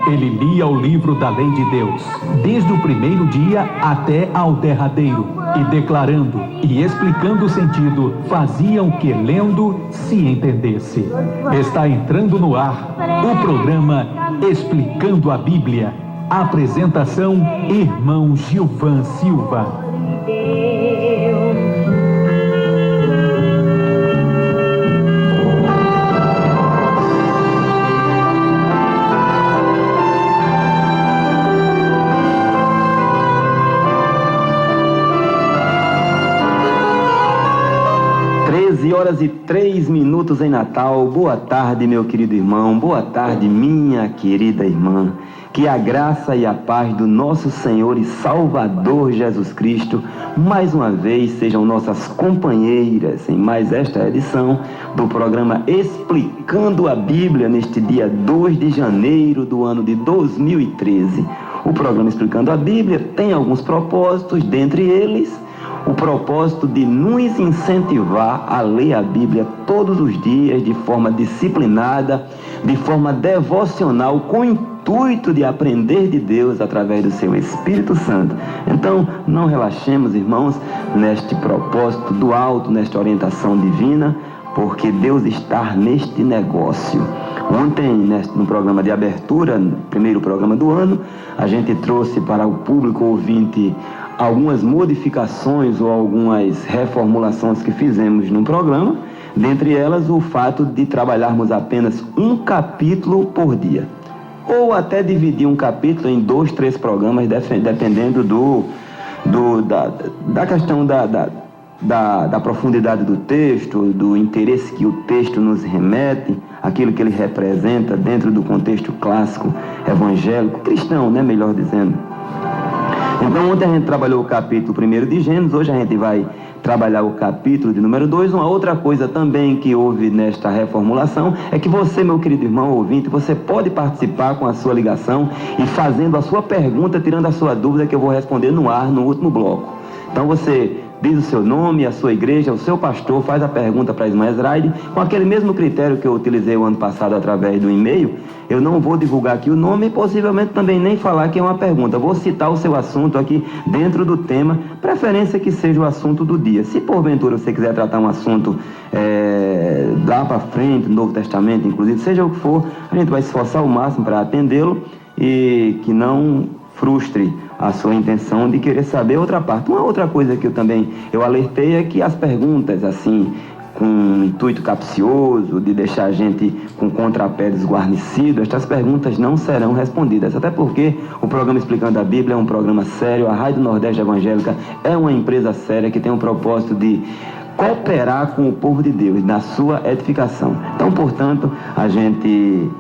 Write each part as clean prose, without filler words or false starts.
Ele lia o livro da lei de Deus, desde o primeiro dia até ao derradeiro, e declarando e explicando o sentido, faziam que lendo se entendesse. Está entrando no ar o programa Explicando a Bíblia. Apresentação: Irmão Gilvan Silva. 13h03 em Natal. Boa tarde, meu querido irmão. Boa tarde, minha querida irmã. Que a graça e a paz do nosso Senhor e Salvador Jesus Cristo mais uma vez sejam nossas companheiras em mais esta edição do programa Explicando a Bíblia, neste dia 2 de janeiro do ano de 2013. O programa Explicando a Bíblia tem alguns propósitos, dentre eles o propósito de nos incentivar a ler a Bíblia todos os dias, de forma disciplinada, de forma devocional, com o intuito de aprender de Deus através do seu Espírito Santo. Então, não relaxemos, irmãos, neste propósito do alto, nesta orientação divina, porque Deus está neste negócio. Ontem, no programa de abertura, no primeiro programa do ano, a gente trouxe para o público ouvinte algumas modificações ou algumas reformulações que fizemos no programa, dentre elas o fato de trabalharmos apenas um capítulo por dia, ou até dividir um capítulo em 2, 3 programas, dependendo da questão da profundidade do texto, do interesse que o texto nos remete, aquilo que ele representa dentro do contexto clássico, evangélico, cristão, né, melhor dizendo. Então, ontem a gente trabalhou o capítulo 1 de Gênesis, hoje a gente vai trabalhar o capítulo de número 2. Uma outra coisa também que houve nesta reformulação é que você, meu querido irmão ouvinte, você pode participar com a sua ligação e fazendo a sua pergunta, tirando a sua dúvida, que eu vou responder no ar, no último bloco. Então você diz o seu nome, a sua igreja, o seu pastor, faz a pergunta para a irmã Esraide, com aquele mesmo critério que eu utilizei o ano passado através do e-mail. Eu não vou divulgar aqui o nome e possivelmente também nem falar que é uma pergunta. Vou citar o seu assunto aqui dentro do tema, preferência que seja o assunto do dia. Se porventura você quiser tratar um assunto lá para frente, Novo Testamento, inclusive, seja o que for, a gente vai se esforçar ao máximo para atendê-lo e que não frustre a sua intenção de querer saber outra parte. Uma outra coisa que eu alertei é que as perguntas, assim, com um intuito capcioso, de deixar a gente com contrapé desguarnecido, estas perguntas não serão respondidas. Até porque o programa Explicando a Bíblia é um programa sério, a Rádio Nordeste Evangélica é uma empresa séria que tem o propósito de cooperar com o povo de Deus na sua edificação. Então, portanto, a gente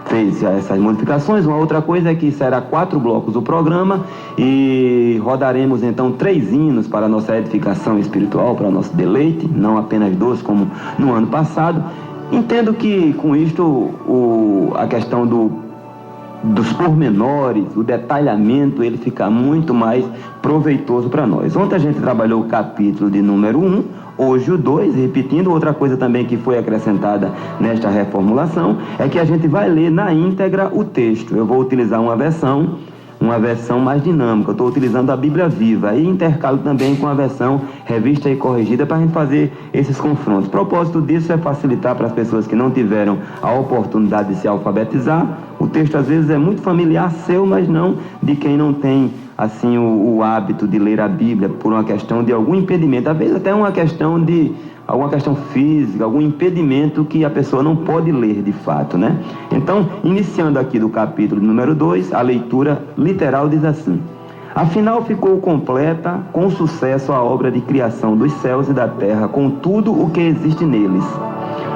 fez essas modificações. Uma outra coisa é que será 4 blocos o programa e rodaremos então 3 hinos para a nossa edificação espiritual, para o nosso deleite, não apenas 2 como no ano passado. Entendo que com isto a questão dos pormenores, o detalhamento, ele fica muito mais proveitoso para nós. Ontem a gente trabalhou o capítulo de número 1, hoje o 2, repetindo. Outra coisa também que foi acrescentada nesta reformulação é que a gente vai ler na íntegra o texto. Eu vou utilizar uma versão mais dinâmica. Eu estou utilizando a Bíblia Viva e intercalo também com a versão revista e corrigida para a gente fazer esses confrontos. O propósito disso é facilitar para as pessoas que não tiveram a oportunidade de se alfabetizar. O texto às vezes é muito familiar seu, mas não de quem não tem assim o hábito de ler a Bíblia por uma questão de algum impedimento, às vezes até alguma questão física, algum impedimento que a pessoa não pode ler de fato, né? Então, iniciando aqui do capítulo número 2, a leitura literal diz assim: afinal ficou completa com sucesso a obra de criação dos céus e da terra, com tudo o que existe neles.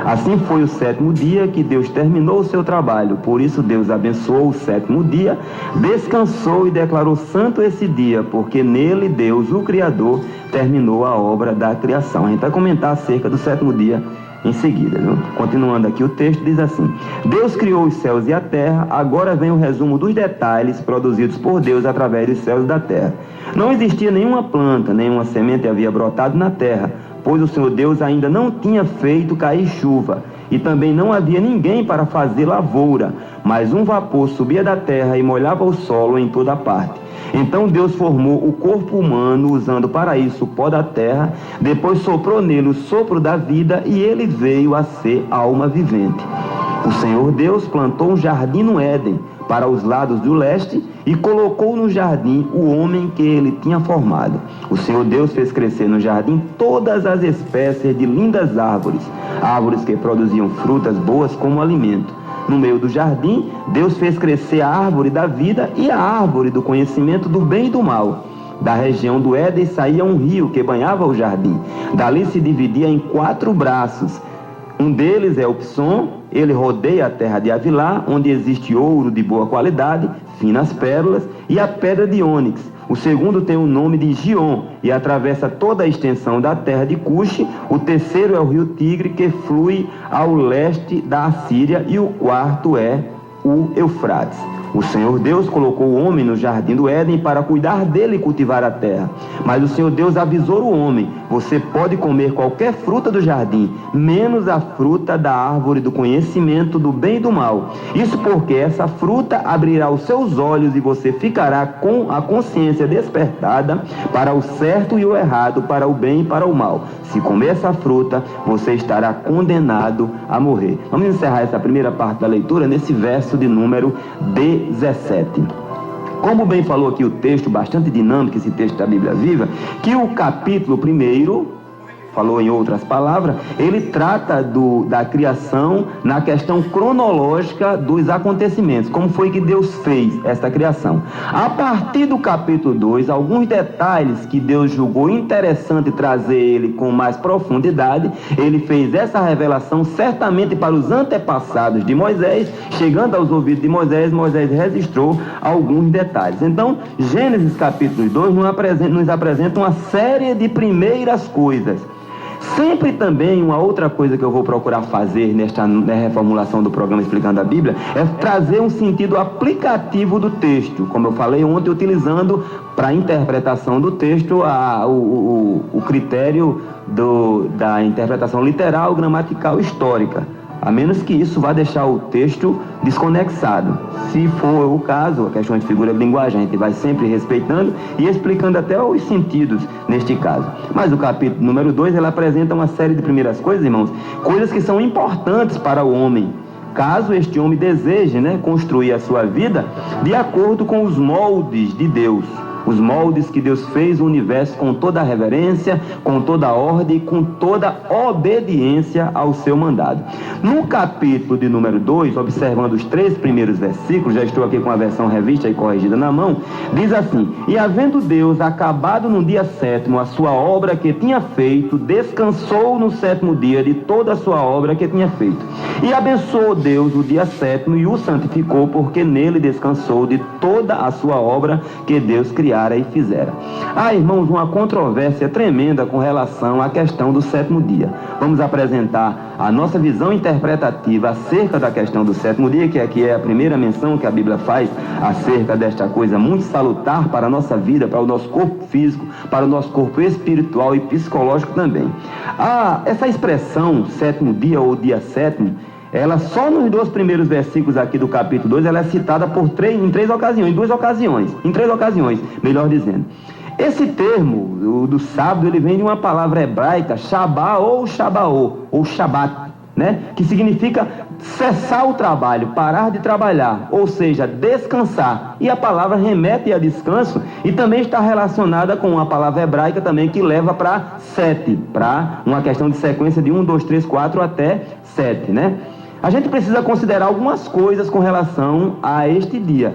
Assim foi o 7º dia que Deus terminou o seu trabalho. Por isso Deus abençoou o 7º dia, descansou e declarou santo esse dia, porque nele Deus, o Criador, terminou a obra da criação. A gente vai comentar acerca do 7º dia em seguida, viu? Continuando aqui o texto, diz assim: Deus criou os céus e a terra. Agora vem o resumo dos detalhes produzidos por Deus através dos céus e da terra. Não existia nenhuma planta, nenhuma semente havia brotado na terra, pois o Senhor Deus ainda não tinha feito cair chuva, e também não havia ninguém para fazer lavoura, mas um vapor subia da terra e molhava o solo em toda parte. Então Deus formou o corpo humano, usando para isso o pó da terra, depois soprou nele o sopro da vida, e ele veio a ser alma vivente. O Senhor Deus plantou um jardim no Éden, para os lados do leste, e colocou no jardim o homem que ele tinha formado. O Senhor Deus fez crescer no jardim todas as espécies de lindas árvores, árvores que produziam frutas boas como alimento. No meio do jardim, Deus fez crescer a árvore da vida e a árvore do conhecimento do bem e do mal. Da região do Éden saía um rio que banhava o jardim. Dali se dividia em 4 braços. Um deles é o Pison, ele rodeia a terra de Avilá, onde existe ouro de boa qualidade, finas pérolas e a pedra de ônix. O segundo tem o nome de Gion e atravessa toda a extensão da terra de Cuxi. O terceiro é o rio Tigre, que flui ao leste da Assíria, e o quarto é o Eufrates. O Senhor Deus colocou o homem no jardim do Éden para cuidar dele e cultivar a terra. Mas o Senhor Deus avisou o homem: você pode comer qualquer fruta do jardim, menos a fruta da árvore do conhecimento do bem e do mal. Isso porque essa fruta abrirá os seus olhos e você ficará com a consciência despertada para o certo e o errado, para o bem e para o mal. Se comer essa fruta, você estará condenado a morrer. Vamos encerrar essa primeira parte da leitura nesse verso de número 17. Como bem falou aqui o texto, bastante dinâmico esse texto da Bíblia Viva, que o capítulo 1, falou em outras palavras, ele trata da criação na questão cronológica dos acontecimentos, como foi que Deus fez essa criação. A partir do capítulo 2, alguns detalhes que Deus julgou interessante trazer ele com mais profundidade, ele fez essa revelação certamente para os antepassados de Moisés. Chegando aos ouvidos de Moisés, Moisés registrou alguns detalhes. Então, Gênesis capítulo 2 nos apresenta uma série de primeiras coisas. Sempre também uma outra coisa que eu vou procurar fazer nesta reformulação do programa Explicando a Bíblia é trazer um sentido aplicativo do texto, como eu falei ontem, utilizando para a interpretação do texto o critério da interpretação literal, gramatical, histórica. A menos que isso vá deixar o texto desconexado. Se for o caso, a questão de figura de linguagem, a gente vai sempre respeitando e explicando até os sentidos neste caso. Mas o capítulo número 2, ele apresenta uma série de primeiras coisas, irmãos, coisas que são importantes para o homem, caso este homem deseje, construir a sua vida de acordo com os moldes de Deus. Os moldes que Deus fez o universo com toda a reverência, com toda a ordem e com toda a obediência ao seu mandado. No capítulo de número 2, observando os 3 primeiros versículos, já estou aqui com a versão revista e corrigida na mão, diz assim: e havendo Deus acabado no dia 7º a sua obra que tinha feito, descansou no 7º dia de toda a sua obra que tinha feito. E abençoou Deus o dia 7º e o santificou, porque nele descansou de toda a sua obra que Deus criara e fizera. Irmãos, uma controvérsia tremenda com relação à questão do 7º dia. Vamos apresentar a nossa visão interpretativa acerca da questão do 7º dia, que aqui é a primeira menção que a Bíblia faz acerca desta coisa muito salutar para a nossa vida, para o nosso corpo físico, para o nosso corpo espiritual e psicológico também. Essa expressão 7º dia ou dia 7º, ela só nos 2 primeiros versículos aqui do capítulo 2, ela é citada em 3 ocasiões, melhor dizendo. Esse termo, do sábado, ele vem de uma palavra hebraica, shabá ou shabaô, ou shabat, que significa cessar o trabalho, parar de trabalhar, ou seja, descansar. E a palavra remete a descanso e também está relacionada com a palavra hebraica também, que leva para 7, para uma questão de sequência de 1, 2, 3, 4 até 7, A gente precisa considerar algumas coisas com relação a este dia.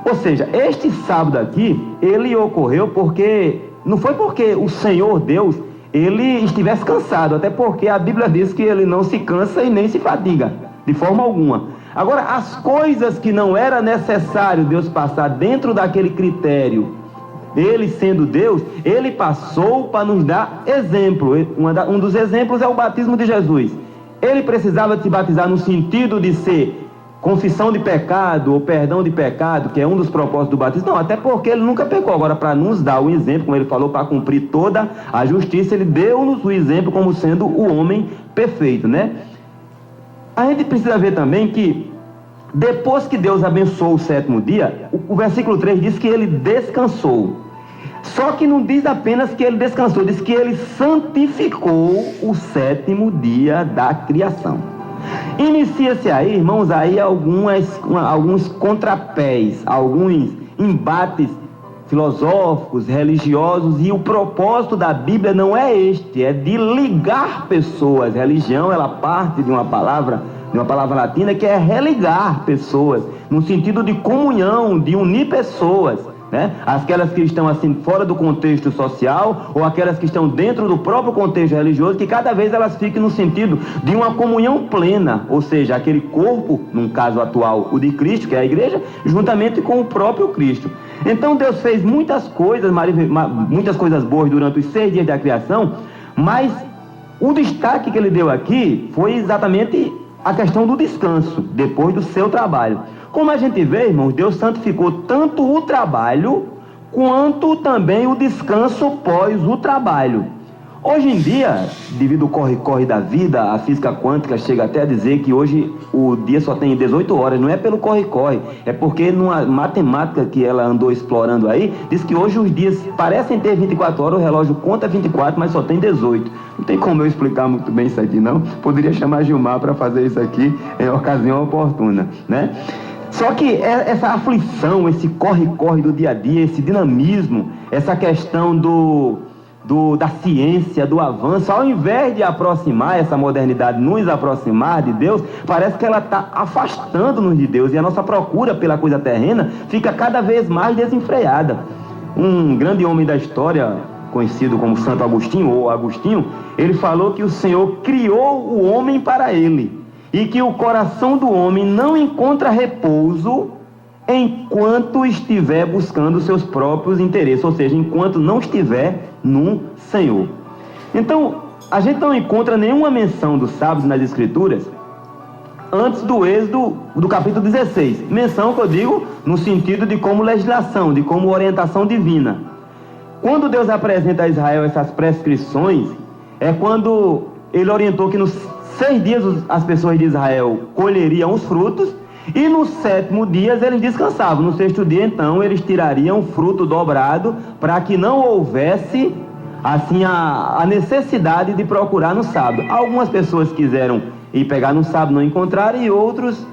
Ou seja, este sábado aqui, ele ocorreu porque, não foi porque o Senhor Deus, ele estivesse cansado, até porque a Bíblia diz que ele não se cansa e nem se fadiga, de forma alguma. Agora, as coisas que não era necessário Deus passar dentro daquele critério, ele sendo Deus, ele passou para nos dar exemplo. Um dos exemplos é o batismo de Jesus. Ele precisava se batizar no sentido de ser confissão de pecado ou perdão de pecado, que é um dos propósitos do batismo? Não, até porque ele nunca pecou. Agora, para nos dar o exemplo, como ele falou, para cumprir toda a justiça, ele deu-nos o exemplo como sendo o homem perfeito, a gente precisa ver também que depois que Deus abençoou o sétimo dia, o versículo 3 diz que ele descansou. Só que não diz apenas que ele descansou, diz que ele santificou o sétimo dia da criação. Inicia-se aí, irmãos, aí alguns contrapés, alguns embates filosóficos, religiosos, e o propósito da Bíblia não é este, é de ligar pessoas. Religião, ela parte de uma palavra latina que é religar pessoas, no sentido de comunhão, de unir pessoas, né? Aquelas que estão assim fora do contexto social, ou aquelas que estão dentro do próprio contexto religioso, que cada vez elas fiquem no sentido de uma comunhão plena, ou seja, aquele corpo, num caso atual, o de Cristo, que é a igreja, juntamente com o próprio Cristo. Então Deus fez muitas coisas boas durante os 6 dias da criação, mas o destaque que ele deu aqui foi exatamente a questão do descanso, depois do seu trabalho. Como a gente vê, irmãos, Deus santificou tanto o trabalho, quanto também o descanso pós o trabalho. Hoje em dia, devido ao corre-corre da vida, a física quântica chega até a dizer que hoje o dia só tem 18 horas, não é pelo corre-corre, é porque numa matemática que ela andou explorando aí, diz que hoje os dias parecem ter 24 horas, o relógio conta 24, mas só tem 18. Não tem como eu explicar muito bem isso aqui, não. Poderia chamar Gilmar para fazer isso aqui em ocasião oportuna, né? Só que essa aflição, esse corre-corre do dia a dia, esse dinamismo, essa questão da ciência, do avanço, ao invés de aproximar essa modernidade, nos aproximar de Deus, parece que ela está afastando-nos de Deus, e a nossa procura pela coisa terrena fica cada vez mais desenfreada. Um grande homem da história, conhecido como Santo Agostinho, ou Agostinho, ele falou que o Senhor criou o homem para ele, e que o coração do homem não encontra repouso enquanto estiver buscando seus próprios interesses, ou seja, enquanto não estiver no Senhor. Então, a gente não encontra nenhuma menção do sábado nas Escrituras antes do Êxodo do capítulo 16. Menção que eu digo no sentido de como legislação, de como orientação divina. Quando Deus apresenta a Israel essas prescrições, é quando ele orientou que nos 6 dias as pessoas de Israel colheriam os frutos, e nos 7º dia eles descansavam. No 6º dia, então, eles tirariam o fruto dobrado, para que não houvesse assim a necessidade de procurar no sábado. Algumas pessoas quiseram ir pegar no sábado, não encontraram, e outros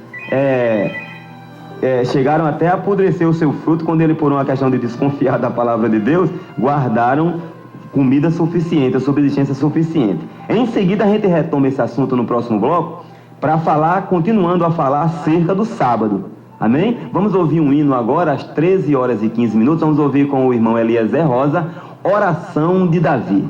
chegaram até a apodrecer o seu fruto, quando ele, por uma questão de desconfiar da palavra de Deus, guardaram comida suficiente, a subsistência suficiente. Em seguida a gente retoma esse assunto no próximo bloco, para continuando a falar acerca do sábado. Amém? Vamos ouvir um hino agora, às 13h15. Vamos ouvir com o irmão Eliezer Rosa, Oração de Davi.